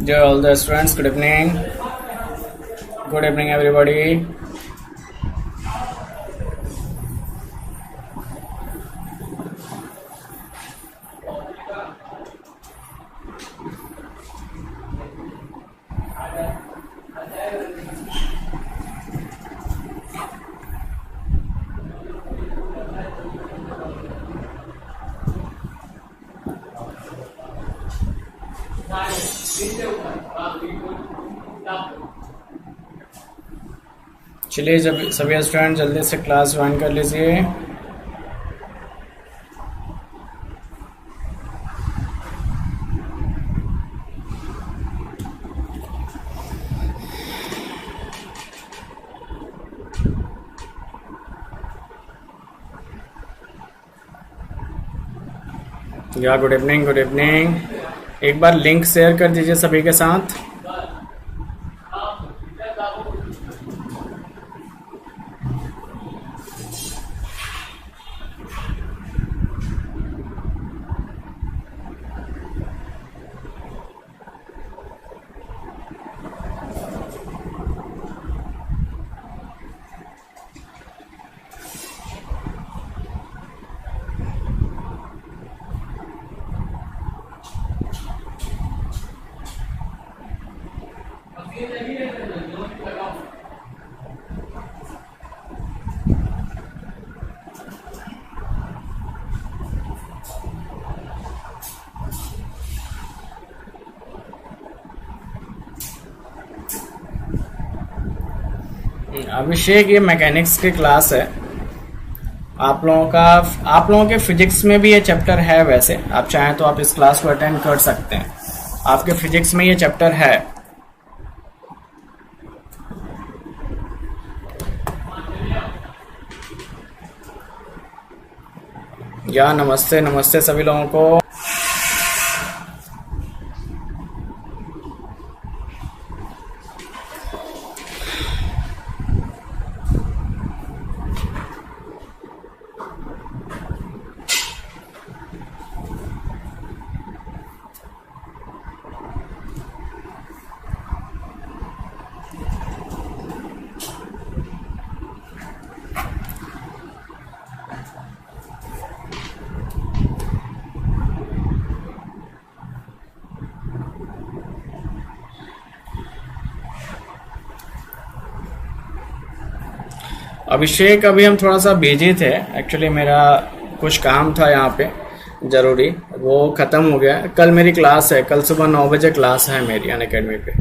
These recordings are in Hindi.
Dear all the students, good evening. Good evening, everybody. चलिए जब सभी स्टूडेंट जल्दी से क्लास ज्वाइन कर लीजिए। या गुड इवनिंग, गुड इवनिंग। एक बार लिंक शेयर कर दीजिए सभी के साथ। अभिषेक, ये मैकेनिक्स की क्लास है। आप लोगों के फिजिक्स में भी ये चैप्टर है। वैसे आप चाहें तो आप इस क्लास को अटेंड कर सकते हैं। आपके फिजिक्स में ये चैप्टर है। या नमस्ते नमस्ते सभी लोगों को। अभिषेक, अभी हम थोड़ा सा बिजी थे। एक्चुअली मेरा कुछ काम था यहाँ पे ज़रूरी, वो ख़त्म हो गया। कल मेरी क्लास है, कल सुबह 9 बजे क्लास है मेरी अनअकैडमी पे।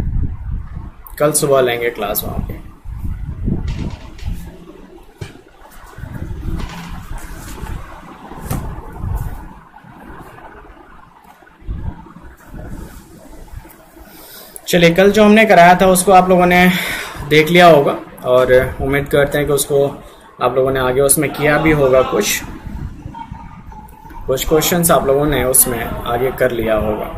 कल सुबह लेंगे क्लास वहाँ पे। चलिए, कल जो हमने कराया था उसको आप लोगों ने देख लिया होगा और उम्मीद करते हैं कि उसको आप लोगों ने आगे उसमें किया भी होगा। कुछ क्वेश्चंस आप लोगों ने उसमें आगे कर लिया होगा।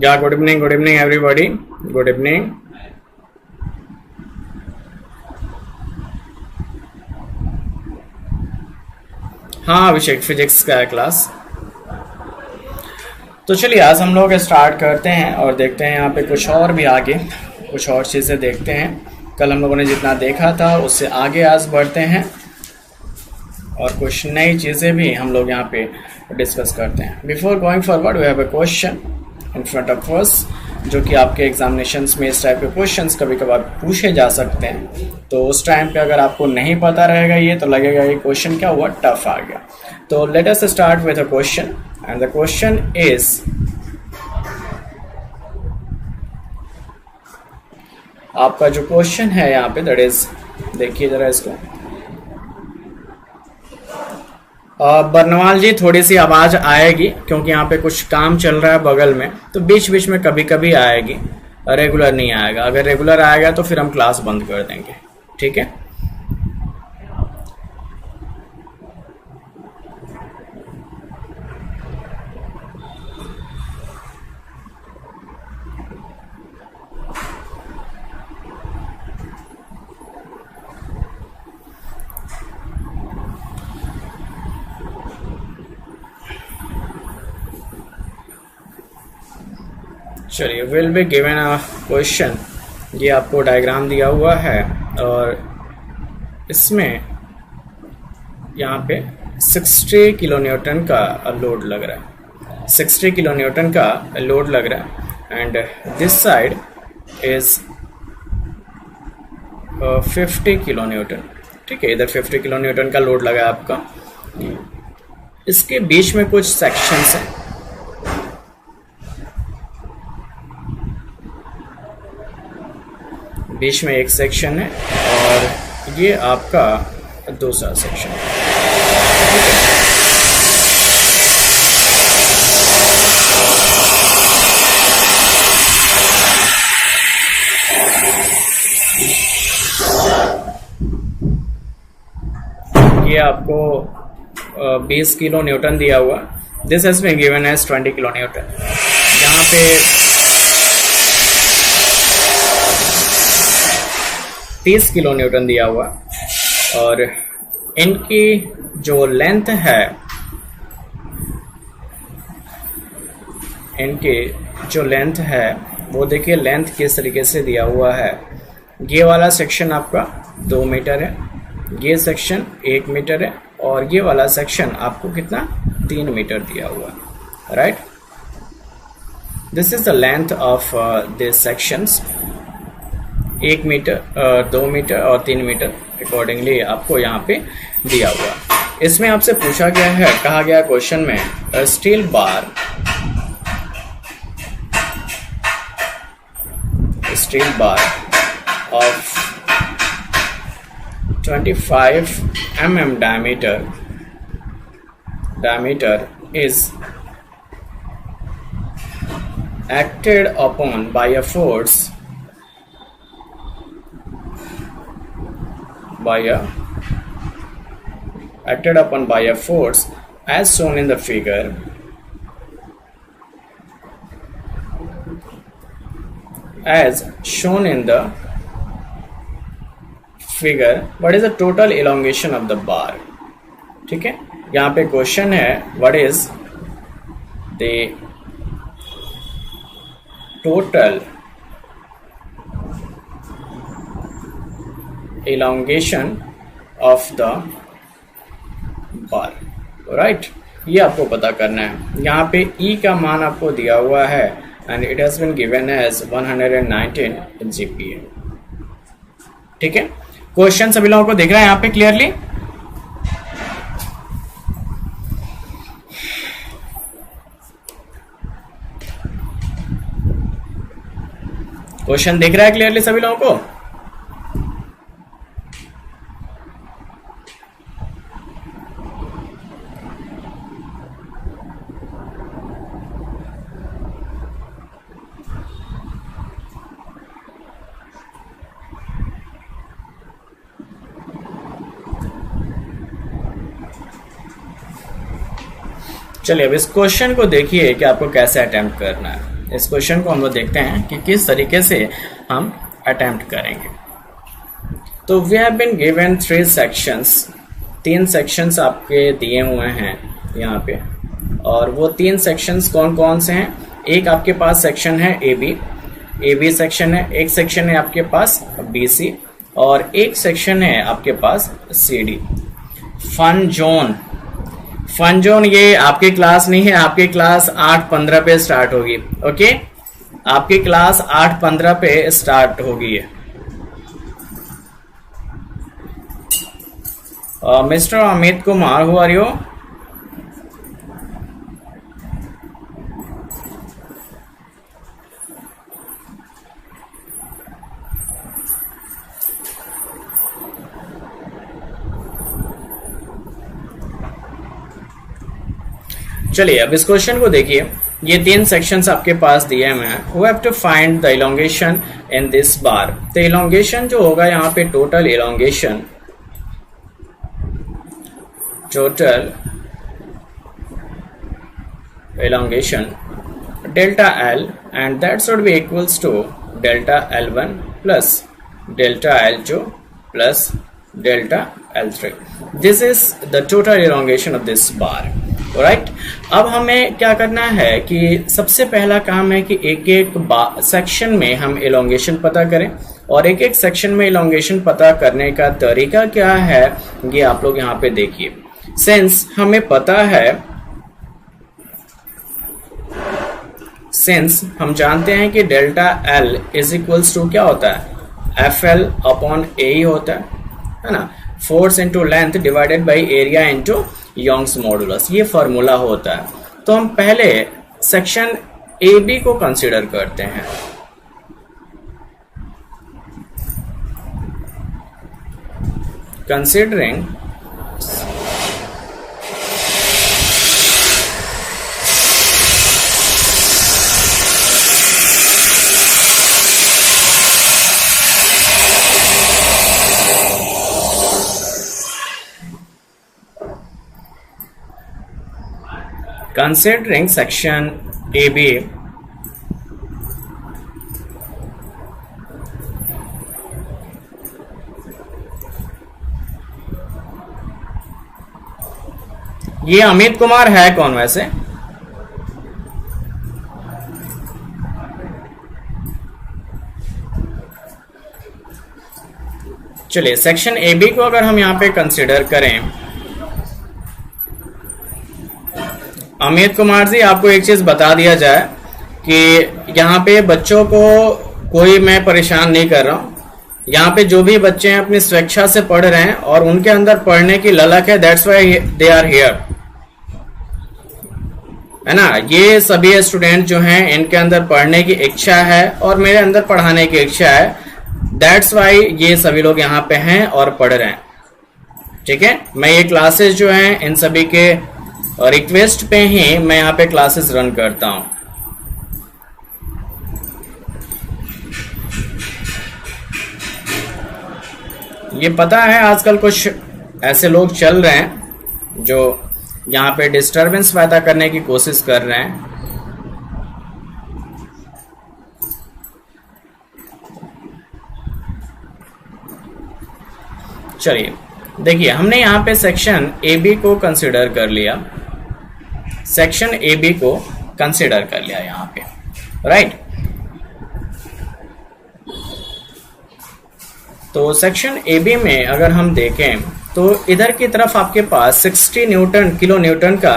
या good evening everybody, good evening. हाँ अभिषेक, फिजिक्स का है क्लास। तो चलिए आज हम लोग स्टार्ट करते हैं और देखते हैं यहाँ पे कुछ और भी आगे कुछ और चीज़ें देखते हैं। कल हम लोगों ने जितना देखा था उससे आगे आज बढ़ते हैं और कुछ नई चीज़ें भी हम लोग यहाँ पे डिस्कस करते हैं। Before going forward we have a question in front of us, जो कि आपके एग्जामिनेशंस में इस टाइप के क्वेश्चंस कभी कभार पूछे जा सकते हैं। तो उस टाइम पे अगर आपको नहीं पता रहेगा ये, तो लगेगा ये क्वेश्चन क्या हुआ, टफ आ गया। तो let us start with a question and the question is, आपका जो क्वेश्चन है यहाँ पे दैट इज, देखिए जरा इसको। बरनवाल जी, थोड़ी सी आवाज आएगी क्योंकि यहाँ पे कुछ काम चल रहा है बगल में, तो बीच बीच में कभी कभी आएगी, रेगुलर नहीं आएगा। अगर रेगुलर आएगा तो फिर हम क्लास बंद कर देंगे, ठीक है। चलिए, will be given a question. ये आपको डायग्राम दिया हुआ है और इसमें यहाँ पे 60 किलो न्यूटन का लोड लग रहा है, 60 किलो न्यूटन का लोड लग रहा है and this side is 50 kilo Newton. ठीक है, इधर 50 किलो न्यूटन का लोड लगा है आपका। इसके बीच में कुछ सेक्शंस हैं। बीच में एक सेक्शन है और ये आपका दूसरा सेक्शन है। ये आपको 20 किलो न्यूटन दिया हुआ। This has been given as 20 kilo newton. यहाँ पे 30 किलो न्यूटन दिया हुआ और इनकी जो लेंथ है, इनकी जो लेंथ है वो देखिए, लेंथ किस तरीके से दिया हुआ है। ये वाला सेक्शन आपका 2 मीटर है, ये सेक्शन 1 मीटर है और ये वाला सेक्शन आपको कितना 3 मीटर दिया हुआ है, right. This is the length of this sections. 1 metre, 2 metre और 3 मीटर अकॉर्डिंगली आपको यहाँ पे दिया हुआ। इसमें आपसे पूछा गया है, कहा गया क्वेश्चन में, steel bar of 25 mm diameter is acted upon by a force as shown in the figure. What is the total elongation of the bar? ठीक है, यहाँ पे क्वेश्चन है, what is the total elongation of the bar, right? ये आपको पता करना है। यहाँ पे E का मान आपको दिया हुआ है and it has been given as 119 GPa। ठीक है, क्वेश्चन सभी लोगों को दिख रहा है यहाँ पे क्लियरली? क्वेश्चन दिख रहा है क्लियरली सभी लोगों को? चलिए, अब इस क्वेश्चन को देखिए कि आपको कैसे अटेम्प्ट करना है। इस क्वेश्चन को हम लोग देखते हैं कि किस तरीके से हम अटेम्प्ट करेंगे। तो we have been given 3 sections, 3 sections आपके दिए हुए हैं यहाँ पे। और वो 3 सेक्शंस कौन कौन से हैं? एक आपके पास सेक्शन है AB सेक्शन है, एक सेक्शन है आपके पास BC और एक सेक्शन है आपके पास CD। फन जोन ये आपकी क्लास नहीं है, आपकी क्लास 8:15 पे स्टार्ट होगी। ओके, आपकी क्लास 8:15 पे स्टार्ट होगी। Mister Amit Kumar, who are you? चलिए, अब इस क्वेश्चन को देखिए। ये 3 सेक्शंस आपके पास दिए हुए हैं। We have to find the elongation in this bar. तो इलोंगेशन जो होगा यहाँ पे, total elongation delta L and that should be equals to delta L1 plus delta L2 plus delta L3. This is the total elongation of this bar. Right. अब हमें क्या करना है कि सबसे पहला काम है कि एक एक सेक्शन में हम एलोंगेशन पता करें, और एक एक सेक्शन में एलोंगेशन पता करने का तरीका क्या है ये आप लोग यहाँ पे देखिए। सिंस हमें पता है, सिंस हम जानते हैं कि delta L is equals to क्या होता है, एफ एल अपॉन ए ही होता है ना, force into length divided by area into Young's modulus, ये फॉर्मूला होता है। तो हम पहले सेक्शन ए बी को कंसीडर करते हैं। कंसीडरिंग considering section AB, ये अमित कुमार है कौन वैसे? चलिए सेक्शन ए बी को अगर हम यहां पे कंसिडर करें, अमित कुमार जी आपको एक चीज बता दिया जाए कि यहाँ पे बच्चों को कोई मैं परेशान नहीं कर रहा हूँ। यहाँ पे जो भी बच्चे हैं अपनी स्वेच्छा से पढ़ रहे हैं और उनके अंदर पढ़ने की ललक है, that's why they are here, है ना। ये सभी स्टूडेंट जो हैं इनके अंदर पढ़ने की इच्छा है और मेरे अंदर पढ़ाने की इच्छा है, दैट्स व्हाई ये सभी लोग यहाँ पे हैं और पढ़ रहे हैं। ठीक है, मैं ये क्लासेस जो हैं इन सभी के रिक्वेस्ट पे ही मैं यहाँ पे क्लासेस रन करता हूं। ये पता है आजकल कुछ ऐसे लोग चल रहे हैं जो यहाँ पे डिस्टरबेंस पैदा करने की कोशिश कर रहे हैं। चलिए देखिए, हमने यहाँ पे सेक्शन ए बी को कंसिडर कर लिया, सेक्शन ए बी को कंसिडर कर लिया यहाँ पे, राइट। तो सेक्शन ए बी में अगर हम देखें तो इधर की तरफ आपके पास 60 न्यूटन किलो न्यूटन का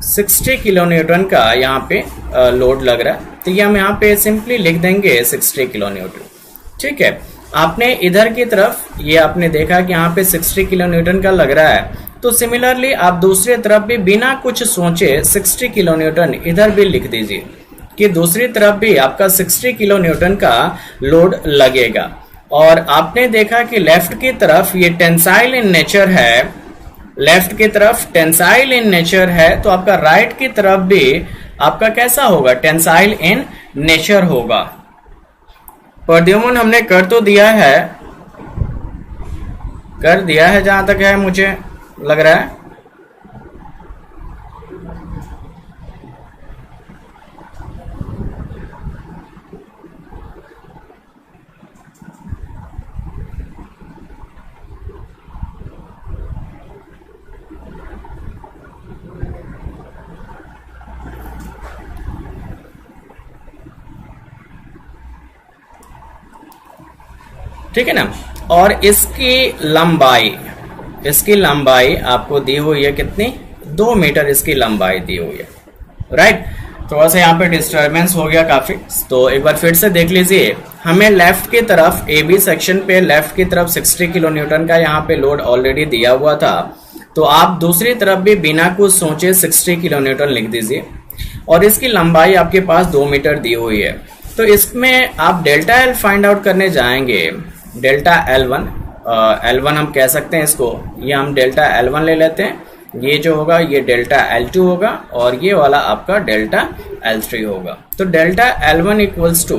60 किलो न्यूटन का यहाँ पे लोड लग रहा है। तो ये हम यहाँ पे सिंपली लिख देंगे 60 किलो न्यूटन। ठीक है, आपने इधर की तरफ ये आपने देखा कि यहाँ पे 60 किलो न्यूटन का लग रहा है, तो सिमिलरली आप दूसरी तरफ भी बिना कुछ सोचे 60 किलो न्यूटन इधर भी लिख दीजिए कि दूसरी तरफ भी आपका 60 किलो न्यूटन का लोड लगेगा। और आपने देखा कि लेफ्ट की तरफ ये टेंसाइल इन नेचर है, लेफ्ट की तरफ टेंसाइल इन नेचर है, तो आपका राइट की तरफ भी आपका कैसा होगा, टेंसाइल इन नेचर होगा। प्रद्युमन हमने कर तो दिया है, कर दिया है जहां तक है मुझे लग रहा है। ठीक है ना। और इसकी लंबाई आपको दी हुई है कितनी, 2 मीटर इसकी लंबाई दी हुई है, राइट। थोड़ा सा यहाँ पे डिस्टर्बेंस हो गया काफी, तो एक बार फिर से देख लीजिए। हमें लेफ्ट की तरफ ए बी सेक्शन पे लेफ्ट की तरफ 60 किलो न्यूटन का यहाँ पे लोड ऑलरेडी दिया हुआ था, तो आप दूसरी तरफ भी बिना कुछ सोचे 60 किलो न्यूटन लिख दीजिए। और इसकी लंबाई आपके पास 2 मीटर दी हुई है, तो इसमें आप डेल्टा एल फाइंड आउट करने जाएंगे। डेल्टा L1 हम कह सकते हैं इसको, ये हम डेल्टा L1 ले लेते हैं, ये जो होगा ये डेल्टा L2 होगा और ये वाला आपका डेल्टा L3 होगा। तो delta L1 equals to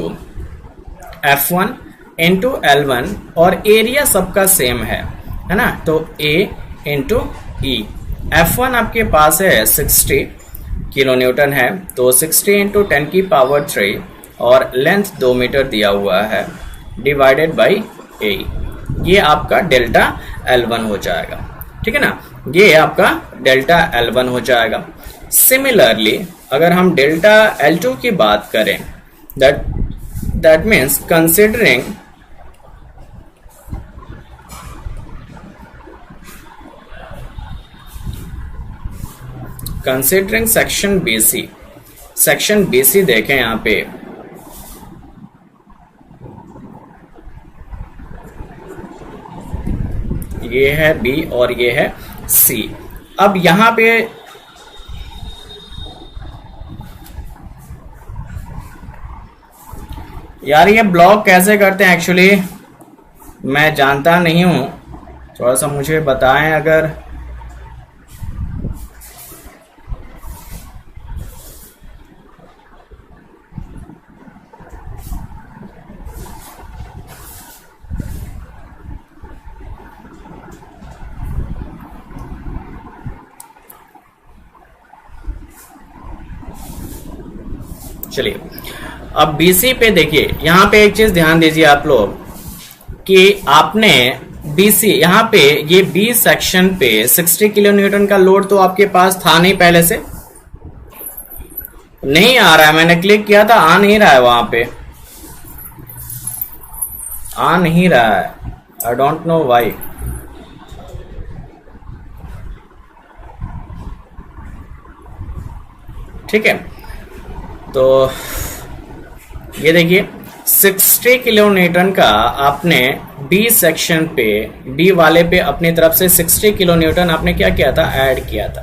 F1 into L1 और एरिया सबका सेम है ना, तो A इंटू E। F1 आपके पास है 60 किलो न्यूटन है, तो 60 इंटू 10 की पावर 3 और लेंथ 2 मीटर दिया हुआ है डिवाइडेड बाई ए, ये आपका डेल्टा L1 हो जाएगा, ठीक है ना। ये आपका डेल्टा L1 हो जाएगा। सिमिलरली अगर हम डेल्टा L2 की बात करें, that means considering section BC देखें यहां पे, ये है B और ये है C। अब यहां पे यार ये ब्लॉक कैसे करते हैं एक्चुअली मैं जानता नहीं हूं, थोड़ा सा मुझे बताएं अगर। चलिए अब BC पे देखिए, यहां पे एक चीज ध्यान दीजिए आप लोग कि आपने BC यहां पे ये B सेक्शन पे 60 किलो न्यूटन का लोड तो आपके पास था नहीं, पहले से नहीं आ रहा है। मैंने क्लिक किया था, आ नहीं रहा है, वहां पे आ नहीं रहा है। I don't know why. ठीक है, तो ये देखिए 60 किलो न्यूटन का आपने B सेक्शन पे, B वाले पे अपनी तरफ से 60 किलो न्यूटन आपने क्या किया था, ऐड किया था।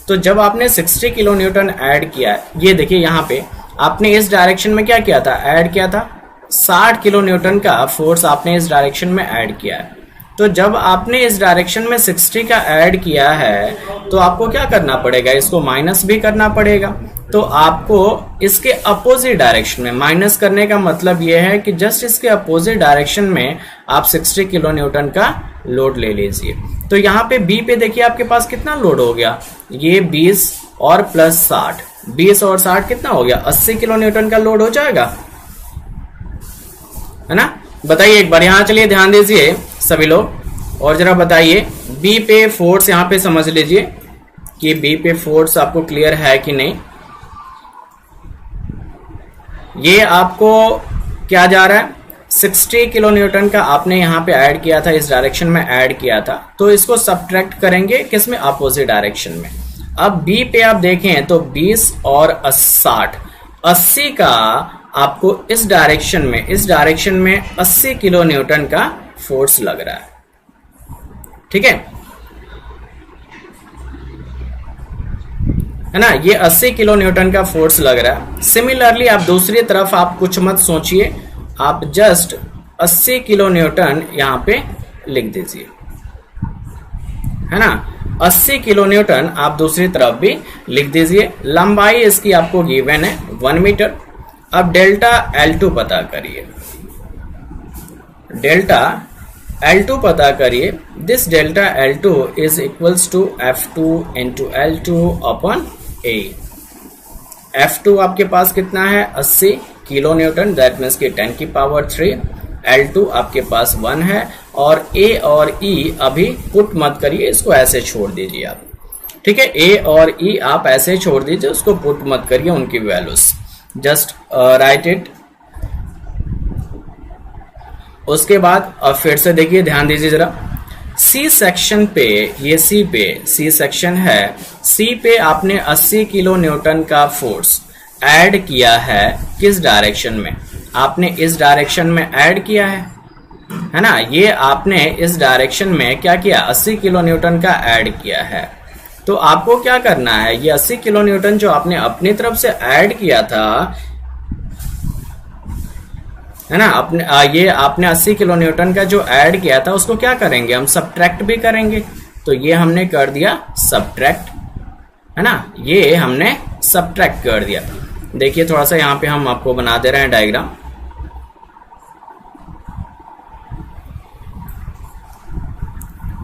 तो जब आपने 60 किलो न्यूटन ऐड किया, ये देखिए यहाँ पे आपने इस डायरेक्शन में क्या किया था, ऐड किया था 60 किलो न्यूटन का फोर्स आपने इस डायरेक्शन में ऐड किया है। तो जब आपने इस डायरेक्शन में 60 का ऐड किया है तो आपको क्या करना पड़ेगा, इसको माइनस भी करना पड़ेगा। तो आपको इसके अपोजिट डायरेक्शन में माइनस करने का मतलब यह है कि जस्ट इसके अपोजिट डायरेक्शन में आप 60 किलो न्यूटन का लोड ले लीजिए। तो यहाँ पे B पे देखिए आपके पास कितना लोड हो गया, ये 20 और प्लस 60, 20 और 60 कितना हो गया, 80 किलो न्यूटन का लोड हो जाएगा, है ना। बताइए एक बार, यहाँ चलिए ध्यान दीजिए सभी लोग और जरा बताइए B पे फोर्स, यहाँ पे समझ लीजिए कि B पे फोर्स आपको क्लियर है कि नहीं। ये आपको क्या जा रहा है, 60 किलो न्यूटन का आपने यहाँ पे ऐड किया था, इस डायरेक्शन में ऐड किया था, तो इसको सब्ट्रैक्ट करेंगे किसमें, अपोजिट डायरेक्शन में। अब B पे आप देखें तो 20 और 60, 80 का आपको इस डायरेक्शन में 80 किलो न्यूटन का फोर्स लग रहा है, ठीक है ना। ये 80 किलो न्यूटन का फोर्स लग रहा है। सिमिलरली आप दूसरी तरफ आप कुछ मत सोचिए, आप जस्ट 80 किलो न्यूटन यहाँ पे लिख दीजिए, है ना। 80 किलो न्यूटन आप दूसरी तरफ भी लिख दीजिए। लंबाई इसकी आपको गिवन है 1 मीटर। अब डेल्टा L2 पता करिए, डेल्टा L2 पता करिए। This delta L2 is equals to F2 into L2 upon A। F2 आपके पास कितना है, 80 किलो न्यूटन, दैट मीन्स कि 10 की पावर 3। L2 आपके पास 1 है और A और E अभी पुट मत करिए, इसको ऐसे छोड़ दीजिए आप, ठीक है। A और E आप ऐसे छोड़ दीजिए, उसको पुट मत करिए उनकी वैल्यूज, जस्ट राइट इट। उसके बाद अब फिर से देखिए, ध्यान दीजिए जरा, C सेक्शन पे, ये C सेक्शन है, C पे आपने 80 किलो न्यूटन का फोर्स ऐड किया है, किस डायरेक्शन में, आपने इस डायरेक्शन में ऐड किया है ना। ये आपने इस डायरेक्शन में क्या किया, 80 किलो न्यूटन का ऐड किया है। तो आपको क्या करना है, ये 80 किलो न्यूटन जो आपने अपनी तरफ से ऐड किया था, है ना, ये आपने 80 किलो न्यूटन का जो ऐड किया था उसको क्या करेंगे, हम सब्ट्रैक्ट भी करेंगे। तो ये हमने कर दिया सब्ट्रैक्ट, है ना, ये हमने सब्ट्रैक्ट कर दिया। देखिए थोड़ा सा यहाँ पे हम आपको बना दे रहे हैं डायग्राम।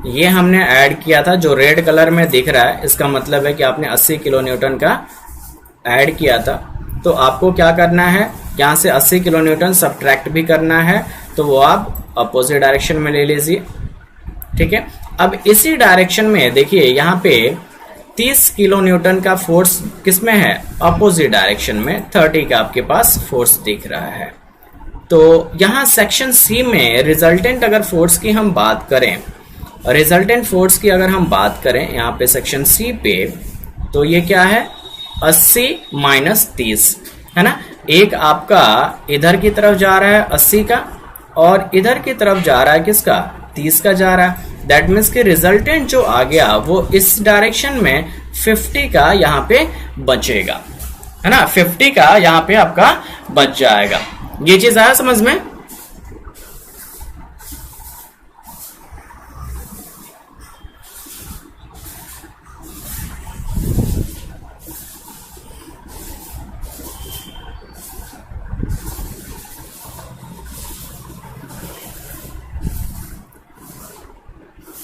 ये हमने ऐड किया था, जो रेड कलर में दिख रहा है इसका मतलब है कि आपने 80 किलो न्यूटन का ऐड किया था। तो आपको क्या करना है, यहाँ से 80 किलो न्यूटन सब्ट्रैक्ट भी करना है, तो वो आप अपोजिट डायरेक्शन में ले लीजिए, ठीक है। अब इसी डायरेक्शन में देखिए यहाँ पे 30 किलो न्यूटन का फोर्स किसमें है, अपोजिट डायरेक्शन में 30 का आपके पास फोर्स दिख रहा है। तो यहाँ सेक्शन सी में रिजल्टेंट अगर फोर्स की हम बात करें, रिजल्टेंट फोर्स की अगर हम बात करें यहाँ पे सेक्शन सी पे, तो ये क्या है 80 माइनस 30 है ना। एक आपका इधर की तरफ जा रहा है 80 का और इधर की तरफ जा रहा है किसका, 30 का जा रहा है। दैट मीन्स कि रिजल्टेंट जो आ गया वो इस डायरेक्शन में 50 का यहाँ पे बचेगा, है ना, 50 का यहाँ पे आपका बच जाएगा। ये चीज आया समझ में।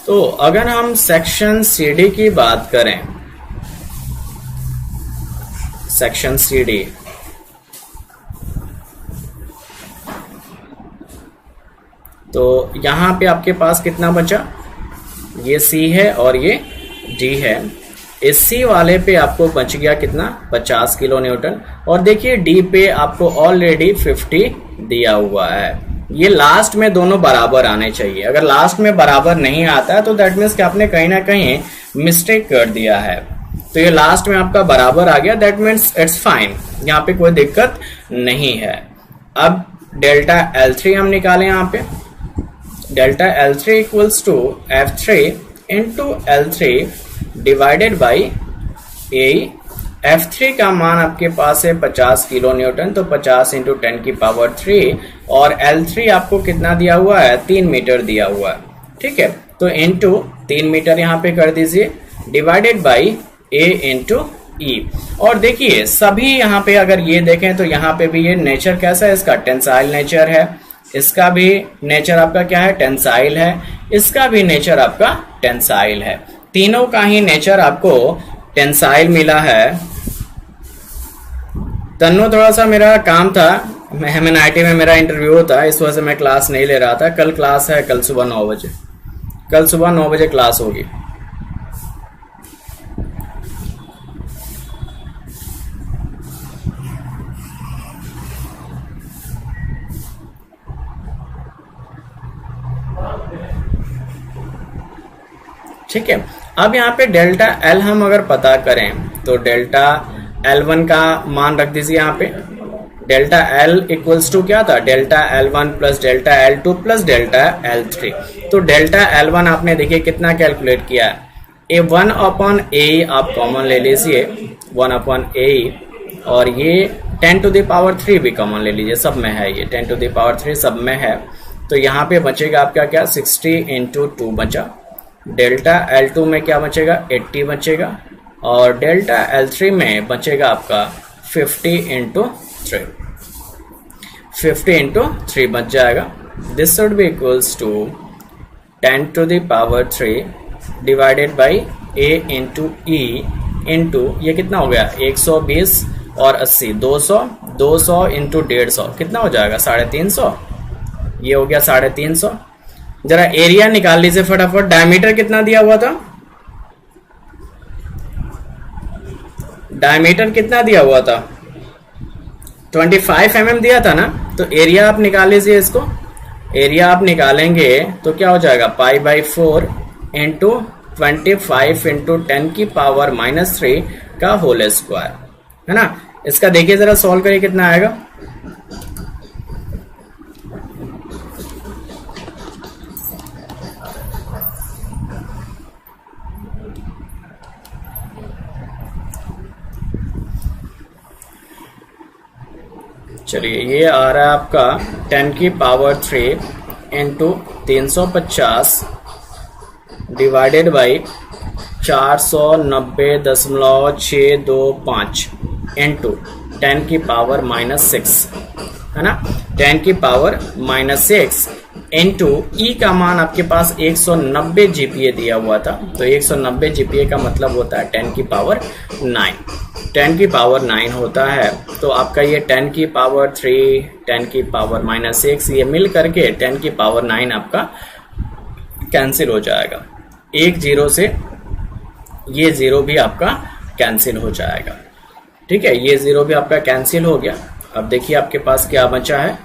तो अगर हम सेक्शन सीडी की बात करें, सेक्शन सीडी, तो यहां पे आपके पास कितना बचा, ये सी है और ये डी है। इस सी वाले पे आपको बच गया कितना, 50 किलो न्यूटन। और देखिए डी पे आपको ऑलरेडी 50 दिया हुआ है। ये लास्ट में दोनों बराबर आने चाहिए। अगर लास्ट में बराबर नहीं आता है तो दैट मीन्स कि आपने कहीं ना कहीं मिस्टेक कर दिया है। तो ये लास्ट में आपका बराबर आ गया, दैट मीन्स इट्स फाइन, यहाँ पे कोई दिक्कत नहीं है। अब डेल्टा L3 हम निकालें यहाँ पे, delta L3 equals to F3 into L3 divided by A। F3 का मान आपके पास है 50 किलो न्यूटन, तो 50 इंटू 10 की पावर 3, और L3 आपको कितना दिया हुआ है, 3 मीटर दिया हुआ है, ठीक है। तो इंटू 3 मीटर यहाँ पे कर दीजिए, डिवाइडेड बाई A इंटू E। और देखिए सभी यहाँ पे अगर ये देखें तो यहाँ पे भी ये नेचर कैसा है, इसका टेंसाइल नेचर है, इसका भी नेचर आपका क्या है, टेंसाइल है, इसका भी नेचर आपका टेंसाइल है। तीनों का ही नेचर आपको टेंसाइल मिला है। तन्नो थोड़ा सा मेरा काम था, MNIT में मेरा इंटरव्यू था, इस वजह से मैं क्लास नहीं ले रहा था। कल क्लास है, कल सुबह 9 बजे, कल सुबह 9 बजे क्लास होगी। ठीक है। अब यहाँ पे डेल्टा L हम अगर पता करें तो डेल्टा L1 का मान रख दीजिए यहाँ पे। डेल्टा L इक्वल्स टू क्या था, delta L1 plus delta L2 plus delta L3। तो डेल्टा L1 आपने देखिए कितना कैलकुलेट किया है, ए 1/A आप कॉमन ले लीजिए, 1/A, और ये 10 to the power 3 भी कॉमन ले लीजिए, सब में है, ये 10 to the power 3 सब में है। तो यहाँ पे बचेगा आपका क्या, 60 इंटू 2 बचा। डेल्टा L2 में क्या बचेगा, 80 बचेगा, और डेल्टा L3 में बचेगा आपका 50 इंटू 3, 50 इंटू 3 बच जाएगा। This should be equals to 10 to the power 3 divided by A इंटू E इंटू ये कितना हो गया, 120 और 80, 200, 200 इंटू 150 कितना हो जाएगा, 350, ये हो गया 350। जरा एरिया निकाल लीजिए फटाफट। डायमीटर कितना दिया हुआ था, डायमीटर कितना दिया हुआ था, 25 mm दिया था ना। तो एरिया आप निकाल लीजिए, इसको एरिया आप निकालेंगे तो क्या हो जाएगा, π/4 इंटू 25 इंटू 10 की पावर -3 का होल स्क्वायर, है ना। इसका देखिए जरा सॉल्व करिए कितना आएगा। चलिए ये आ रहा है आपका 10 की power 3 into 350 divided by 490.625 into 10 की पावर -6, है ना, 10 की पावर -6 इंटू ई का मान आपके पास 190 GPa दिया हुआ था। तो 190 GPa का मतलब होता है 10 की पावर 9, 10 की पावर 9 होता है। तो आपका ये 10 की पावर 3, 10 की पावर -6, ये मिल करके 10 की पावर 9 आपका कैंसिल हो जाएगा। एक जीरो से ये जीरो भी आपका कैंसिल हो जाएगा। ठीक है, ये जीरो भी आपका कैंसिल हो गया। अब देखिए आपके पास क्या बचा है।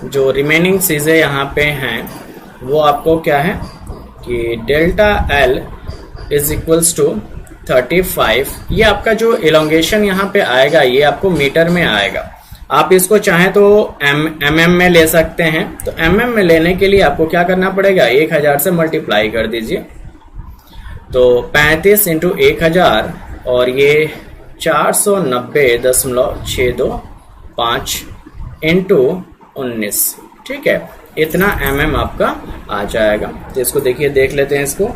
जो रिमेनिंग चीजें यहाँ पे हैं वो आपको क्या है कि delta L is equals to 35। ये आपका जो इलोंगेशन यहाँ पे आएगा ये आपको मीटर में आएगा। आप इसको चाहें तो एम में ले सकते हैं। तो एम में लेने के लिए आपको क्या करना पड़ेगा, 1000 से मल्टीप्लाई कर दीजिए। तो 35 इंटू 1000 और ये 490.625 इंटू 19। ठीक है, इतना एम आपका आ जाएगा। तो इसको देखिए, देख लेते हैं इसको।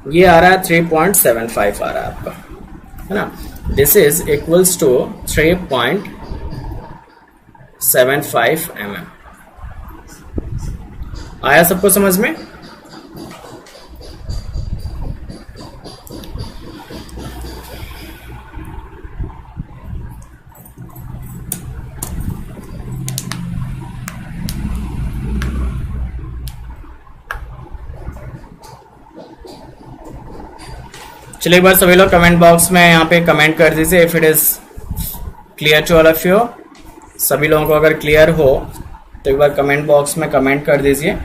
ये आ रहा है 3.75 आ रहा है आपका, है ना। This is equals to 3.75 mm। आया सबको समझ में? चलिए एक बार सभी लोग कमेंट बॉक्स में यहाँ पे कमेंट कर दीजिए if it is clear to all of you. सभी लोगों को अगर क्लियर हो तो एक बार कमेंट बॉक्स में कमेंट कर दीजिए।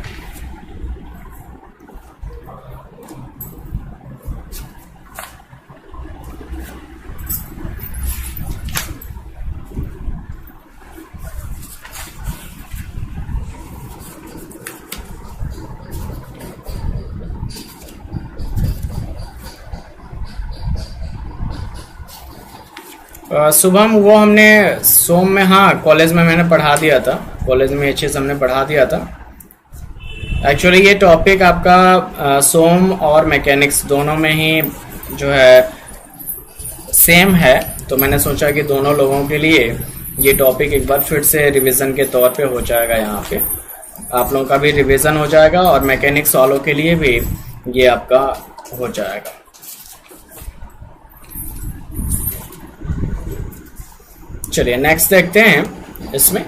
शुभम, वो हमने सोम में, हाँ कॉलेज में मैंने पढ़ा दिया था। कॉलेज में ये चीज़ हमने पढ़ा दिया था। एक्चुअली ये टॉपिक आपका सोम और मैकेनिक्स दोनों में ही जो है सेम है। तो मैंने सोचा कि दोनों लोगों के लिए ये टॉपिक एक बार फिर से रिवीजन के तौर पे हो जाएगा। यहाँ पे आप लोगों का भी रिवीजन हो जाएगा और मैकेनिक्स वालों के लिए भी ये आपका हो जाएगा। चलिए नेक्स्ट देखते हैं। इसमें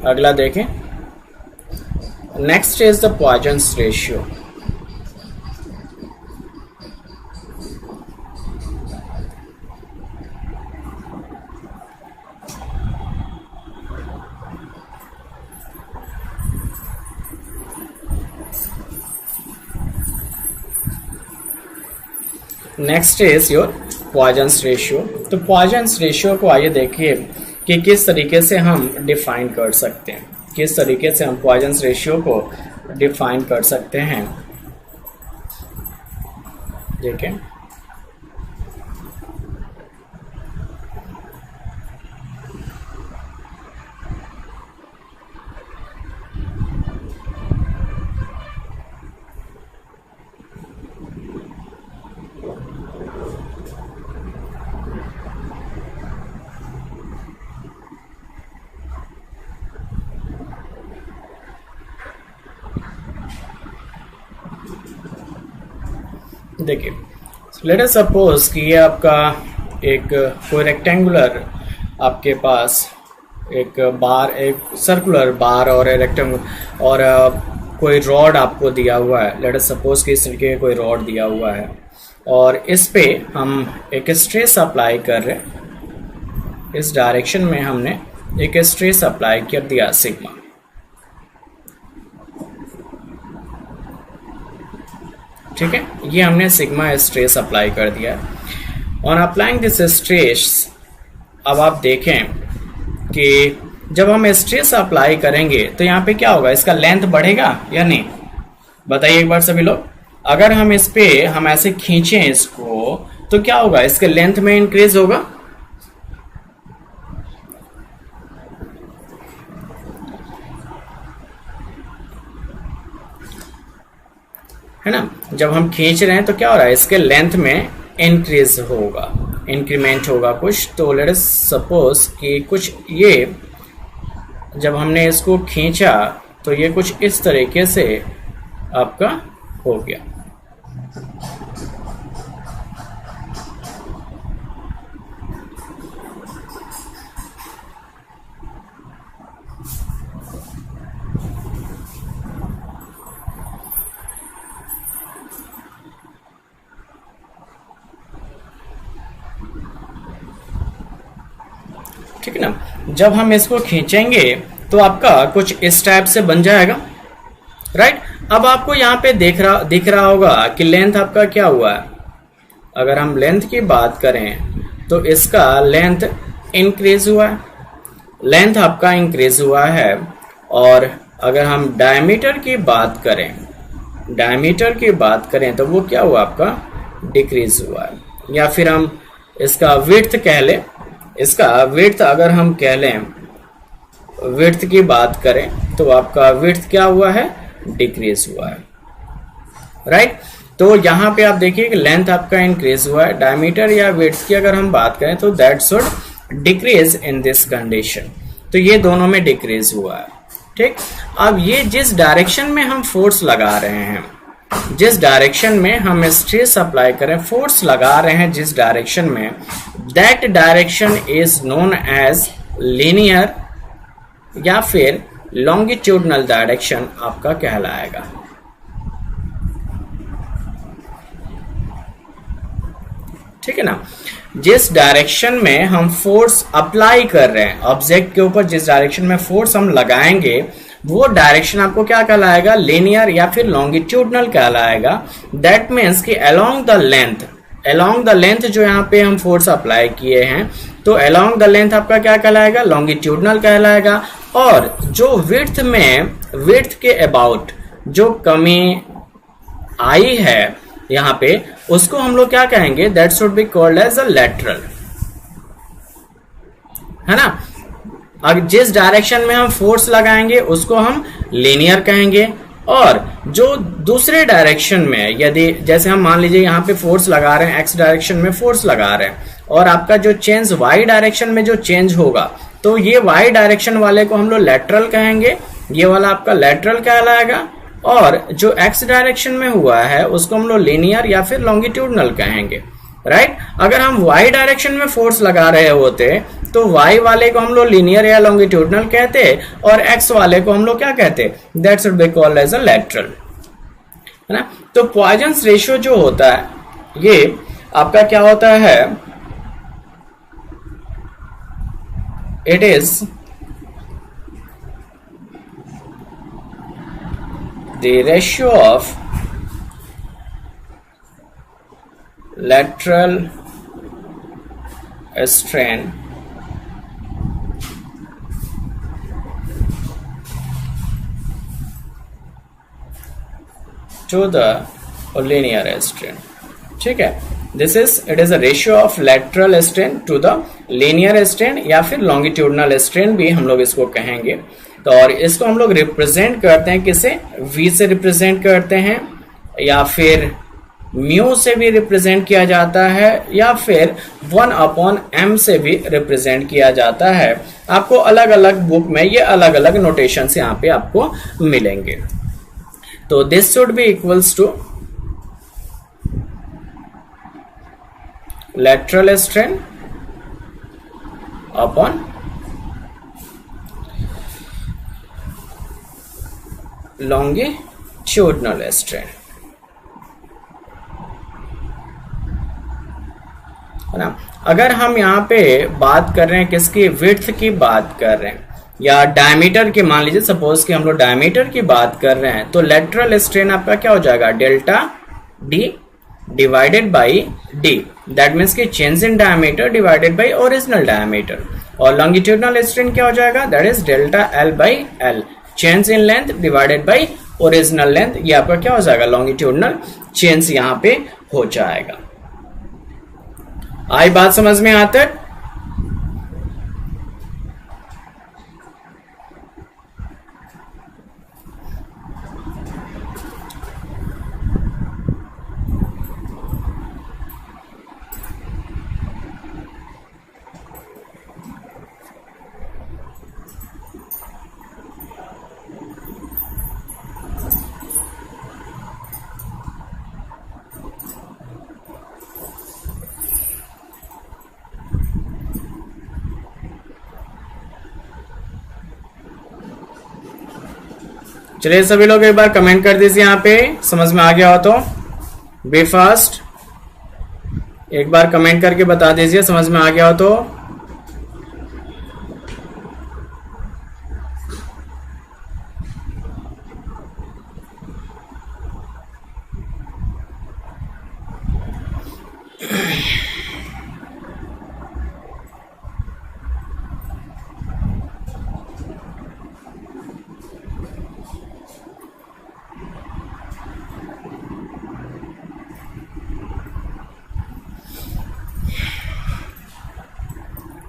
अगला देखें, next is the Poisson's ratio. Next is your Poisson's ratio. तो पॉइजन्स रेशियो को आइए देखिए कि किस तरीके से हम डिफाइन कर सकते हैं, किस तरीके से हम पॉइजन्स रेशियो को डिफाइन कर सकते हैं। देखें, देखिए लेट अस सपोज कि ये आपका एक कोई रेक्टेंगुलर आपके पास एक बार, एक सर्कुलर बार और रेक्टेंगुलर और कोई रॉड आपको दिया हुआ है। लेट अस सपोज कि इस तरीके का कोई रॉड दिया हुआ है और इस पे हम एक स्ट्रेस अप्लाई कर रहे हैं। इस डायरेक्शन में हमने एक स्ट्रेस अप्लाई कर दिया सिग्मा। ठीक है, ये हमने सिग्मा स्ट्रेस अप्लाई कर दिया। ऑन अप्लाइंग दिस स्ट्रेस, अब आप देखें कि जब हम स्ट्रेस अप्लाई करेंगे तो यहाँ पे क्या होगा, इसका लेंथ बढ़ेगा या नहीं? बताइए एक बार सभी लोग। अगर हम इस पे हम ऐसे खींचें इसको तो क्या होगा, इसके लेंथ में इंक्रीज होगा। है ना, जब हम खींच रहे हैं तो क्या हो रहा है, इसके लेंथ में इंक्रीज होगा, इंक्रीमेंट होगा कुछ। तो लेट अस सपोज कि कुछ ये जब हमने इसको खींचा तो ये कुछ इस तरीके से आपका हो गया। ठीक है ना। जब हम इसको खींचेंगे तो आपका कुछ इस टाइप से बन जाएगा, राइट। अब आपको यहाँ पे दिख रहा होगा कि लेंथ आपका क्या हुआ है। अगर हम लेंथ की बात करें तो इसका लेंथ इंक्रीज हुआ है, लेंथ आपका इंक्रीज हुआ है। और अगर हम डायमीटर की बात करें तो वो क्या हुआ आपका, डिक्रीज हुआ है। या फिर हम इसका विड्थ कह लें, इसका विड्थ अगर हम कह लें, विड्थ की बात करें तो आपका विड्थ क्या हुआ है, डिक्रीज हुआ है, राइट। तो यहाँ पे आप देखिए कि लेंथ आपका इंक्रीज हुआ है। डायमीटर या विड्थ की अगर हम बात करें तो that should decrease in this condition. तो ये दोनों में डिक्रीज हुआ है, ठीक। अब ये जिस डायरेक्शन में हम फोर्स लगा रहे हैं, जिस डायरेक्शन में हम स्ट्रेस अप्लाई करें, फोर्स लगा रहे हैं जिस डायरेक्शन में, that direction is known as linear या फिर लॉन्गिट्यूडनल डायरेक्शन आपका कहलाएगा। ठीक है ना। जिस डायरेक्शन में हम फोर्स अप्लाई कर रहे हैं ऑब्जेक्ट के ऊपर, जिस डायरेक्शन में फोर्स हम लगाएंगे वो डायरेक्शन आपको क्या कहलाएगा, लीनियर या फिर लॉन्गिट्यूडनल कहलाएगा। दैट मीन्स कि अलोंग द लेंथ जो यहाँ पे हम फोर्स अप्लाई किए हैं, तो अलोंग द लेंथ आपका क्या कहलाएगा, लॉन्गिट्यूडनल कहलाएगा। और जो विड्थ के अबाउट जो कमी आई है यहाँ पे, उसको हम लोग क्या कहेंगे, that should be called as a lateral, है ना। अब जिस डायरेक्शन में हम फोर्स लगाएंगे उसको हम लीनियर कहेंगे। और जो दूसरे डायरेक्शन में, यदि जैसे हम मान लीजिए यहाँ पे फोर्स लगा रहे हैं, एक्स डायरेक्शन में फोर्स लगा रहे हैं, और आपका जो चेंज वाई डायरेक्शन में जो चेंज होगा, तो ये वाई डायरेक्शन वाले को हम लोग लेटरल कहेंगे, ये वाला आपका लेटरल कहलाएगा। और जो एक्स डायरेक्शन में हुआ है उसको हम लोग लीनियर या फिर लॉन्गिट्यूडनल कहेंगे, राइट। अगर हम वाई डायरेक्शन में फोर्स लगा रहे होते तो वाई वाले को हम लोग लीनियर या लॉन्गिट्यूडनल कहते, और एक्स वाले को हम लोग क्या कहते, that should be called as a lateral, है ना। तो पॉइजन्स रेशियो जो होता है ये आपका क्या होता है, it is the ratio of lateral strain to the linear strain, ठीक है। This is, it is a ratio of lateral strain to the linear strain या फिर longitudinal strain भी हम लोग इसको कहेंगे। तो और इसको हम लोग रिप्रेजेंट करते हैं किसे, v से रिप्रेजेंट करते हैं, या फिर म्यू से भी रिप्रेजेंट किया जाता है, या फिर 1/m से भी रिप्रेजेंट किया जाता है। आपको अलग अलग बुक में ये अलग अलग नोटेशन यहाँ पे आपको मिलेंगे। तो this should be equals to lateral strain upon longitudinal strain, है ना। अगर हम यहाँ पे बात कर रहे हैं किसकी, विड्थ की बात कर रहे हैं, या डायमीटर की, मान लीजिए सपोज कि हम लोग डायमीटर की बात कर रहे हैं, तो लेटरल स्ट्रेन आपका क्या हो जाएगा, delta D divided by D, that means कि change in diameter divided by original diameter. और लॉन्गिट्यूडनल स्ट्रेन क्या हो जाएगा, that is delta L by L, change in length divided by original length. ये आपका क्या हो जाएगा, लॉन्गिट्यूडनल चेंज यहाँ पे हो जाएगा। आई बात समझ में आता है। चलिए सभी लोग एक बार कमेंट कर दीजिए यहाँ पे, समझ में आ गया हो तो बी फास्ट, एक बार कमेंट करके बता दीजिए समझ में आ गया हो तो।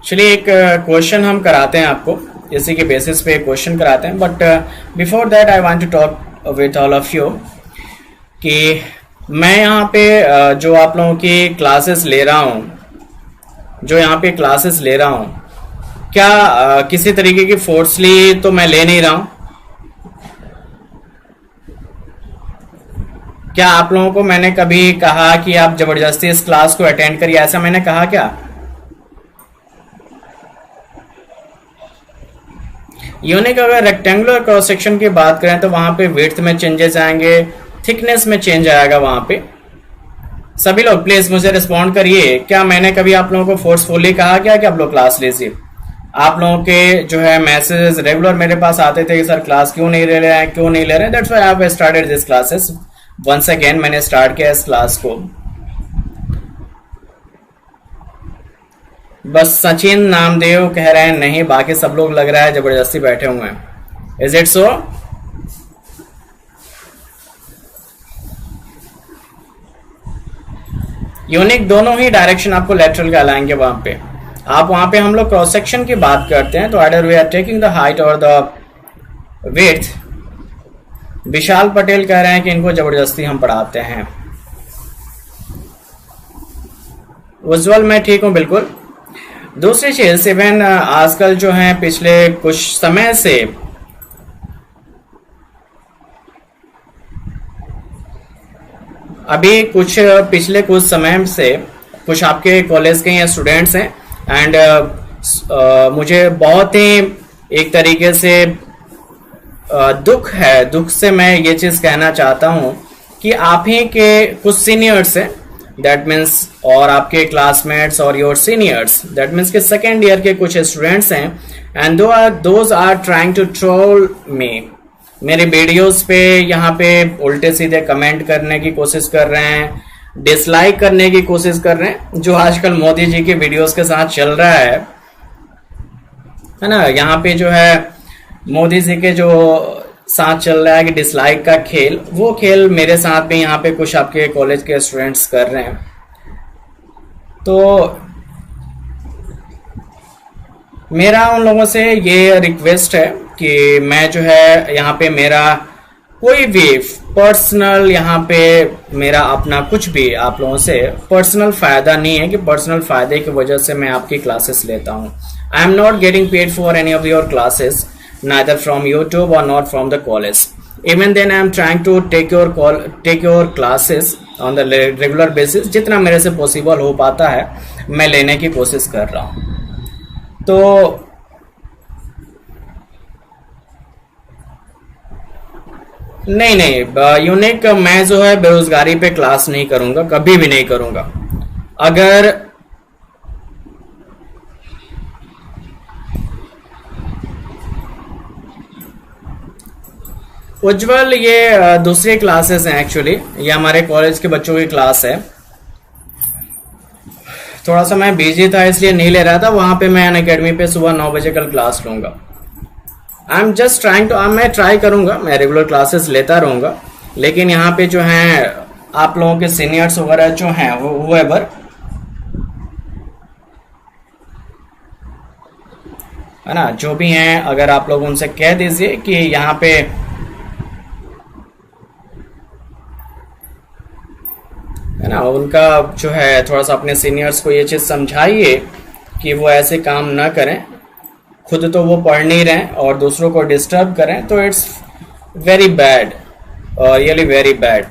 चलिए एक क्वेश्चन हम कराते हैं आपको, इसी के बेसिस पे क्वेश्चन कराते हैं, but before that I want to talk with all of you कि मैं यहाँ पे जो आप लोगों की क्लासेस ले रहा हूँ, क्या किसी तरीके की फोर्सली तो मैं ले नहीं रहा हूँ? क्या आप लोगों को मैंने कभी कहा कि आप जबरदस्ती इस क्लास को अटेंड करिए, ऐसा मैंने कहा क्या? यूनिक अगर रेक्टेंगुलर क्रॉस सेक्शन की बात करें तो वहां पे विड्थ में चेंजेस आएंगे, थिकनेस में चेंज आएगा वहां पे। सभी लोग प्लीज मुझे रिस्पॉन्ड करिए, क्या मैंने कभी आप लोगों को फोर्सफुली कहा क्या कि आप लोग क्लास लीजिए? आप लोगों के जो है मैसेजेस रेगुलर मेरे पास आते थे कि सर क्लास क्यों नहीं ले रहे हैं, that's why I have started this classes once again. मैंने स्टार्ट किया इस क्लास को। बस सचिन नामदेव कह रहे हैं नहीं, बाकी सब लोग लग रहा है जबरदस्ती बैठे हुए हैं। Is it so? यूनिक दोनों ही डायरेक्शन आपको लेटरल कहलाएंगे वहां पे। आप वहां पे हम लोग क्रॉस सेक्शन की बात करते हैं तो either we are taking the height और द विड्थ। विशाल पटेल कह रहे हैं कि इनको जबरदस्ती हम पढ़ाते हैं। उज्जवल मैं ठीक हूं बिल्कुल। दूसरी चीज, इवन आजकल जो है पिछले कुछ समय से पिछले कुछ समय से कुछ आपके कॉलेज के या स्टूडेंट्स हैं एंड मुझे बहुत ही एक तरीके से दुख से मैं ये चीज कहना चाहता हूं कि आप ही के कुछ सीनियर्स हैं, दैट मीन्स, और आपके क्लासमेट्स और योर सीनियर्स, दैट मीन्स के सेकेंड ईयर के कुछ स्टूडेंट्स हैं and those are trying to troll me. मेरे वीडियोस पे यहाँ पे उल्टे सीधे कमेंट करने की कोशिश कर रहे हैं, डिसलाइक करने की कोशिश कर रहे हैं, जो आजकल मोदी जी के वीडियोस के साथ चल रहा है ना। यहाँ पे जो है मोदी जी के जो साथ चल रहा है कि डिसलाइक का खेल, वो खेल मेरे साथ भी यहाँ पे कुछ आपके कॉलेज के स्टूडेंट्स कर रहे हैं। तो मेरा उन लोगों से ये रिक्वेस्ट है कि मैं जो है यहाँ पे मेरा कोई भी पर्सनल, यहाँ पे मेरा अपना कुछ भी आप लोगों से पर्सनल फायदा नहीं है कि पर्सनल फायदे की वजह से मैं आपकी क्लासेस लेता हूँ। I am not getting paid for any of your classes, neither from YouTube or not from the college. Even then I am trying to take your classes on the regular basis. जितना मेरे से पॉसिबल हो पाता है मैं लेने की कोशिश कर रहा हूँ। तो नहीं यूनिक, मैं जो है बेरोजगारी पे क्लास नहीं करूंगा, कभी भी नहीं करूंगा। अगर उज्जवल, ये दूसरी क्लासेस हैं एक्चुअली, ये हमारे कॉलेज के बच्चों की क्लास है। थोड़ा सा मैं बिजी था इसलिए नहीं ले रहा था। वहां पे मैं अनअकैडमी पे सुबह 9 बजे कल क्लास लूंगा। I am just trying to, मैं ट्राई करूंगा, मैं रेगुलर क्लासेस लेता रहूंगा, लेकिन यहाँ पे जो है आप लोगों के सीनियर्स वगैरह जो हैं वो है ना, जो भी हैं, अगर आप लोग उनसे कह दीजिए कि यहाँ पे है ना, उनका जो है थोड़ा सा अपने सीनियर्स को ये चीज समझाइए कि वो ऐसे काम ना करें। खुद तो वो पढ़ नहीं रहे और दूसरों को डिस्टर्ब करें, तो it's very bad, really very bad.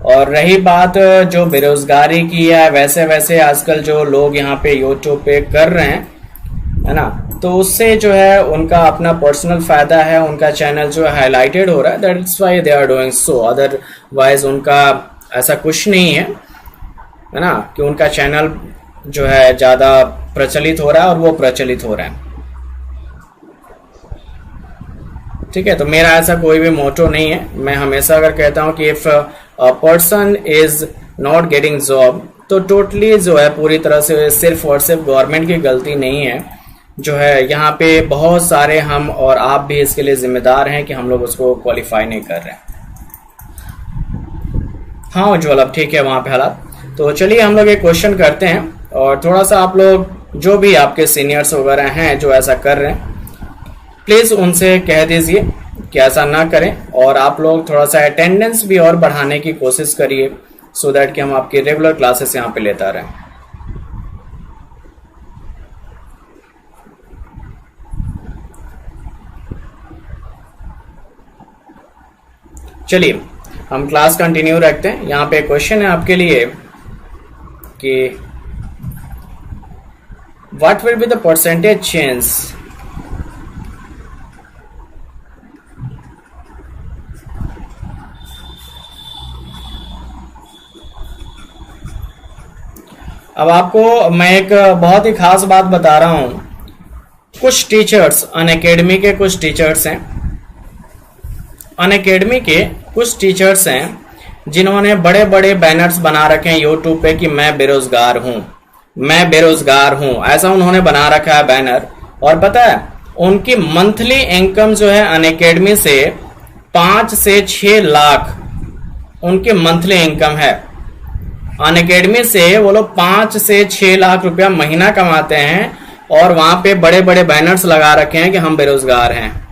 और रही बात जो बेरोजगारी की है, वैसे आजकल जो लोग यहाँ पे यूट्यूब पे कर रहे हैं, है ना, तो उससे जो है उनका अपना पर्सनल फायदा है, उनका चैनल जो है हाईलाइटेड हो रहा है, that's why they are doing so. Otherwise उनका ऐसा कुछ नहीं है ना, कि उनका चैनल जो है ज़्यादा प्रचलित हो रहा है और वो प्रचलित हो रहा है। ठीक है, तो मेरा ऐसा कोई भी मोटो नहीं है। मैं हमेशा अगर कहता हूँ कि if a person is not getting job, तो टोटली जो है पूरी तरह से सिर्फ और सिर्फ गवर्नमेंट की गलती नहीं है। जो है यहाँ पे बहुत सारे हम और आप भी इसके लिए जिम्मेदार हैं कि हम लोग उसको क्वालिफाई नहीं कर रहे हैं। हाँ उज्ज्वल, अब ठीक है वहाँ पे हालात। तो चलिए हम लोग एक क्वेश्चन करते हैं, और थोड़ा सा आप लोग जो भी आपके सीनियर्स वगैरह हैं जो ऐसा कर रहे हैं, प्लीज़ उनसे कह दीजिए कि ऐसा ना करें, और आप लोग थोड़ा सा अटेंडेंस भी और बढ़ाने की कोशिश करिए, सो दैट कि हम आपकी रेगुलर क्लासेस यहाँ पे लेता रहें। चलिए हम क्लास कंटिन्यू रखते हैं। यहाँ पे क्वेश्चन है आपके लिए कि what will be the percentage change अब आपको मैं एक बहुत ही खास बात बता रहा हूं। कुछ टीचर्स, अनअकैडमी के कुछ टीचर्स हैं, अनअकैडमी के कुछ टीचर्स हैं जिन्होंने बड़े बड़े बैनर्स बना रखे हैं यूट्यूब पे कि मैं बेरोजगार हूं, मैं बेरोजगार हूं, ऐसा उन्होंने बना रखा है बैनर। और पता है उनकी मंथली इनकम जो है अनअकैडमी से 5 से 6 लाख उनकी मंथली इनकम है। अनअकैडमी से वो लोग 5 से 6 लाख रुपया महीना कमाते हैं, और वहां पे बड़े बड़े बैनर्स लगा रखे हैं कि हम बेरोजगार हैं।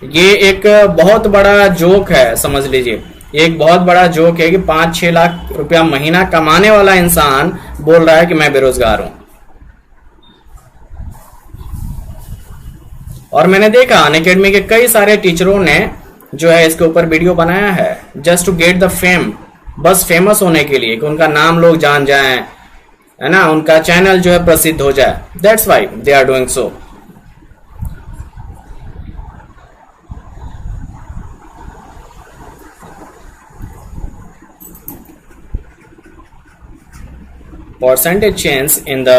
ये एक बहुत बड़ा जोक है, समझ लीजिए, एक बहुत बड़ा जोक है कि 5-6 लाख रुपया महीना कमाने वाला इंसान बोल रहा है कि मैं बेरोजगार हूं। और मैंने देखा अनअकैडमी के कई सारे टीचरों ने जो है इसके ऊपर वीडियो बनाया है, just to get the fame, बस फेमस होने के लिए कि उनका नाम लोग जान जाएं, है ना, उनका चैनल जो है प्रसिद्ध हो जाए। That's why they are doing so. Percentage change in the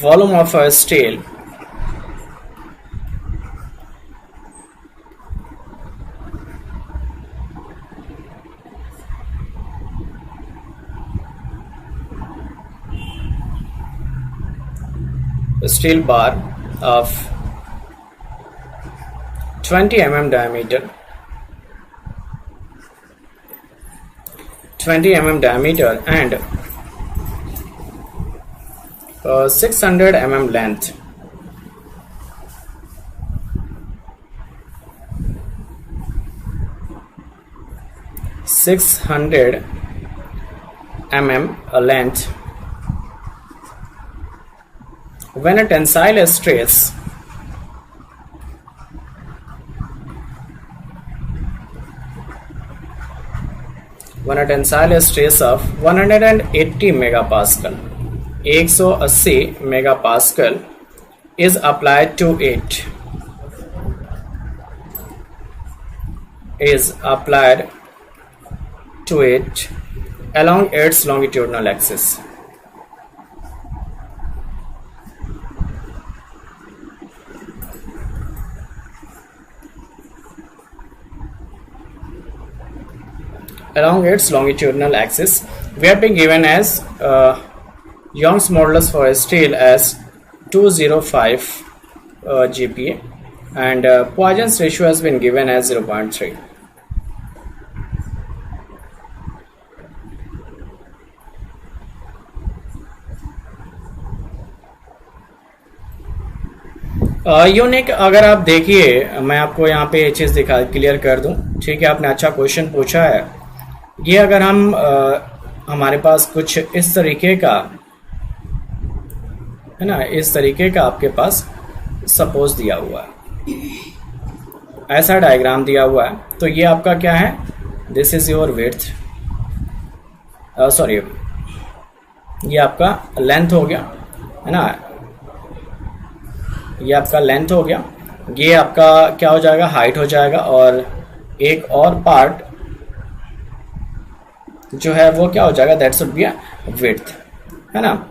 volume of a steel bar of 20 mm diameter, 20 mm diameter and 600 mm length. length. When a tensile stress of 180 megapascal, 180 megapascal is applied to it, along its longitudinal axis. Along its longitudinal axis, we have been given as Young's modulus for steel as 205 GPa, and Poisson's ratio has been given as 0.3. Unique अगर आप देखिए, मैं आपको यहाँ पे ये चीज़ क्लियर कर दूँ, ठीक है, आपने अच्छा क्वेश्चन पूछा है। ये अगर हम हमारे पास कुछ इस तरीके का है ना, इस तरीके का आपके पास सपोज दिया हुआ है, ऐसा डायग्राम दिया हुआ है, तो ये आपका क्या है, this is your width, sorry ये आपका लेंथ हो गया है ना, ये आपका लेंथ हो गया, ये आपका क्या हो जाएगा, हाइट हो जाएगा, और एक और पार्ट जो है वो क्या हो जाएगा, दैट शुड बी विड्थ, है ना,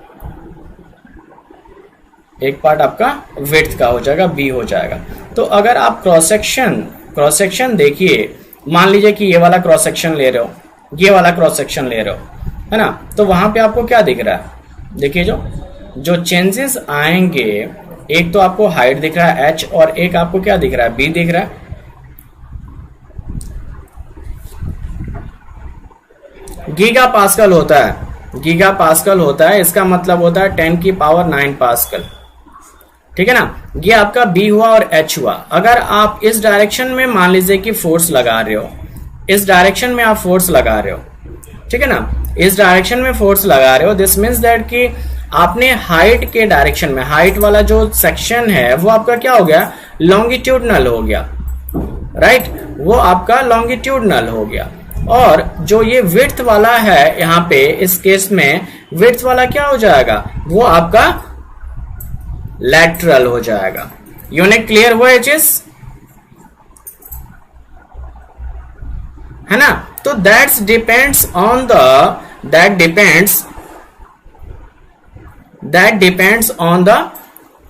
एक पार्ट आपका विड्थ का हो जाएगा, बी हो जाएगा। तो अगर आप क्रॉस सेक्शन देखिए, मान लीजिए कि ये वाला क्रॉस सेक्शन ले रहे हो, ये वाला क्रॉस सेक्शन ले रहे हो, है ना, तो वहां पे आपको क्या दिख रहा है, देखिए जो चेंजेस आएंगे, एक तो आपको हाइट दिख रहा है h, और एक आपको क्या दिख रहा है, b दिख रहा है। गीगा पास्कल होता है, गीगा पास्कल होता है, इसका मतलब होता है 10 की पावर 9 पास्कल, ठीक है ना। ये आपका b हुआ और h हुआ। अगर आप इस डायरेक्शन में मान लीजिए कि फोर्स लगा रहे हो, इस डायरेक्शन में आप फोर्स लगा रहे हो, ठीक है ना, इस डायरेक्शन में फोर्स लगा रहे हो, दिस मीन्स दैट कि आपने हाइट के डायरेक्शन में, हाइट वाला जो सेक्शन है वो आपका क्या हो गया, लॉन्गिट्यूडनल हो गया, राइट, वो आपका लॉन्गिट्यूडनल हो गया। और जो ये विड्थ वाला है यहाँ पे, इस केस में विड्थ वाला क्या हो जाएगा, वो आपका लैटरल हो जाएगा। यूनिट क्लियर हुआ ये चीज, है ना। तो दैट डिपेंड्स ऑन द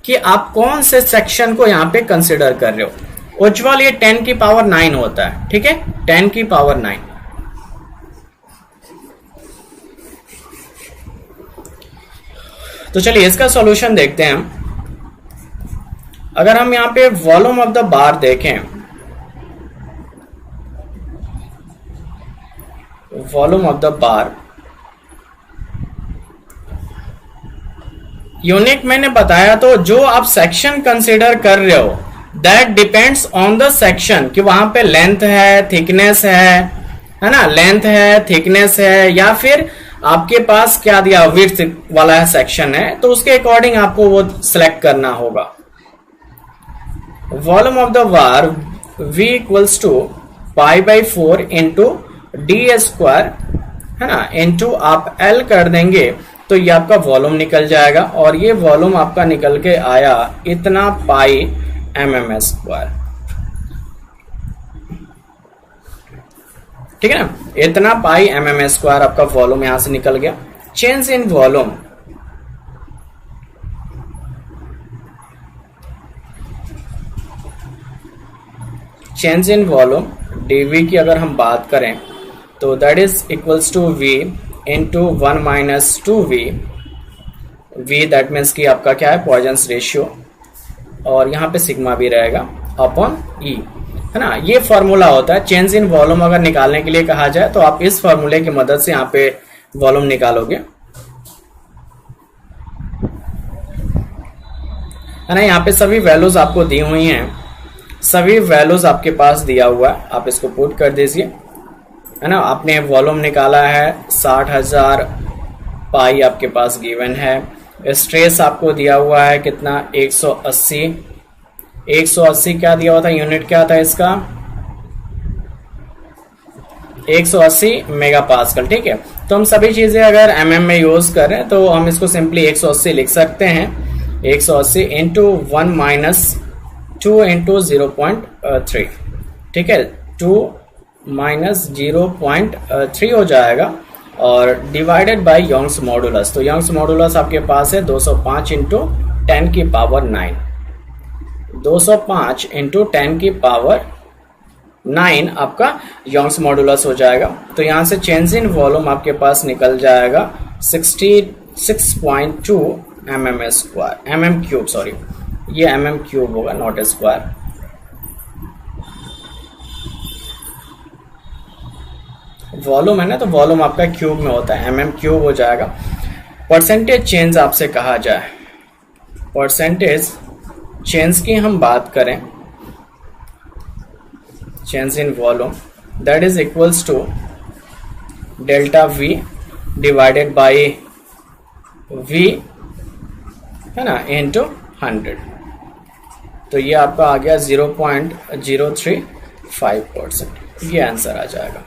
कि आप कौन से सेक्शन को यहां पे कंसिडर कर रहे हो। उज्ज्वल ये 10 की पावर 9 होता है, ठीक है, 10 की पावर 9। तो चलिए इसका सॉल्यूशन देखते हैं हम। अगर हम यहां पे वॉल्यूम ऑफ द बार देखें, volume of the bar, unit मैंने बताया, तो जो आप सेक्शन कंसीडर कर रहे हो that depends on the section, कि वहां पे लेंथ है, थिकनेस है ना, लेंथ है, थिकनेस है, या फिर आपके पास क्या दिया, विड्थ वाला सेक्शन है, तो उसके अकॉर्डिंग आपको वो सिलेक्ट करना होगा। Volume of the bar V equals to π/4 into D square, है ना, इंटू आप L कर देंगे तो ये आपका वॉल्यूम निकल जाएगा, और ये वॉल्यूम आपका निकल के आया इतना पाई mm स्क्वायर, ठीक है ना, इतना पाई mm स्क्वायर आपका वॉल्यूम यहां से निकल गया। Change in volume, change in volume dV की अगर हम बात करें तो that is equals to V into 1 minus 2V, V that means कि आपका क्या है, पॉइजन्स रेशियो, और यहाँ पे सिग्मा भी रहेगा अपॉन E, है ना। ये फॉर्मूला होता है चेंज इन वॉल्यूम। अगर निकालने के लिए कहा जाए तो आप इस फॉर्मूले की मदद से यहाँ पे वॉल्यूम निकालोगे, है ना। यहाँ पे सभी वैल्यूज आपको दी हुई हैं, सभी वैल्यूज आपके पास दिया हुआ है, आप इसको पुट कर दीजिए, है ना। आपने वॉल्यूम निकाला है 60,000 पाई आपके पास गिवन है। स्ट्रेस आपको दिया हुआ है कितना, 180 क्या दिया हुआ था, यूनिट क्या था इसका, 180 मेगा पास्कल, ठीक है। तो हम सभी चीजें अगर mm में यूज करें तो हम इसको सिंपली 180 लिख सकते हैं, 180 इंटू 1 माइनस 2 इंटू 0.3, ठीक है, 2 माइनस 0.3 हो जाएगा, और डिवाइडेड बाय यंग्स मॉडुलस। तो यंग्स मॉडुलस आपके पास है 205 इंटू 10 की पावर 9, 205 इंटू 10 की पावर 9 आपका यंग्स मॉडुलस हो जाएगा। तो यहां से चेंज इन वॉल्यूम आपके पास निकल जाएगा 66.2 mm square, mm cube, sorry ये mm क्यूब होगा, नॉट स्क्वायर। वॉल्यूम है ना, तो वॉल्यूम आपका क्यूब में होता है, mm क्यूब हो जाएगा। परसेंटेज चेंज आपसे कहा जाए, परसेंटेज चेंज की हम बात करें, change in volume that is equals to delta V divided by V, है ना, इंटू 100। तो ये आपका आ गया 0.035%, ये आंसर आ जाएगा।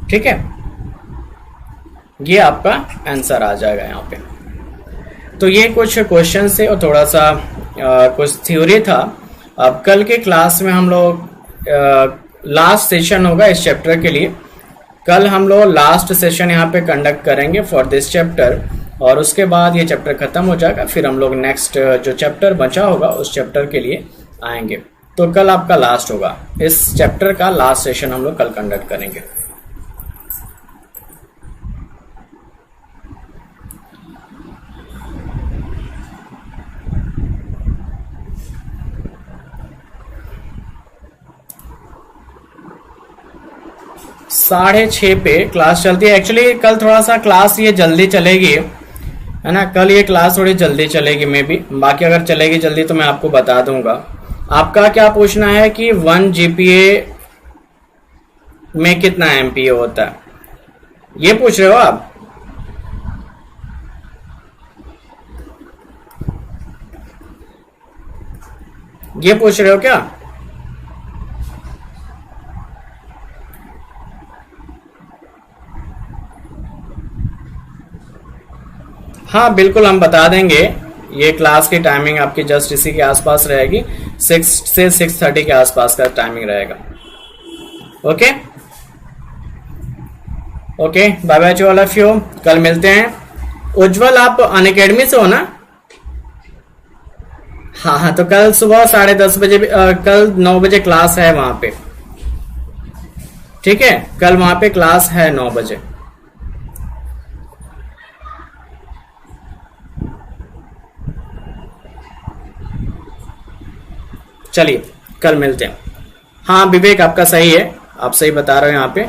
ठीक है, ये आपका आंसर आ जाएगा यहाँ पे। तो ये कुछ क्वेश्चन से और थोड़ा सा कुछ थ्योरी था। अब कल के क्लास में हम लोग लास्ट सेशन होगा इस चैप्टर के लिए। कल हम लोग लास्ट सेशन यहाँ पे कंडक्ट करेंगे फॉर दिस चैप्टर, और उसके बाद ये चैप्टर खत्म हो जाएगा। फिर हम लोग नेक्स्ट जो चैप्टर बचा होगा उस चैप्टर के लिए आएंगे। तो कल आपका लास्ट होगा, इस चैप्टर का लास्ट सेशन हम लोग कल कंडक्ट करेंगे। साढ़े 6 पे क्लास चलती है। एक्चुअली कल थोड़ा सा क्लास ये जल्दी चलेगी, है ना, कल ये क्लास थोड़ी जल्दी चलेगी मे बी। बाकी अगर चलेगी जल्दी तो मैं आपको बता दूंगा। आपका क्या पूछना है कि 1 जीपीए में कितना एमपीए होता है, ये पूछ रहे हो आप? ये पूछ रहे हो क्या? हाँ बिल्कुल, हम बता देंगे। ये क्लास की टाइमिंग आपकी जस्ट इसी के आसपास रहेगी, 6 से 6:30 के आसपास का टाइमिंग रहेगा। Okay okay, bye bye to all of you. कल मिलते हैं। उज्जवल आप अनअकैडमी से हो ना? हाँ हाँ, तो कल सुबह 10:30 बजे कल 9 बजे क्लास है वहां पे, ठीक है? कल वहां पे क्लास है 9 बजे। चलिए कल मिलते हैं। हाँ विवेक, आपका सही है, आप सही बता रहे हो यहाँ पे।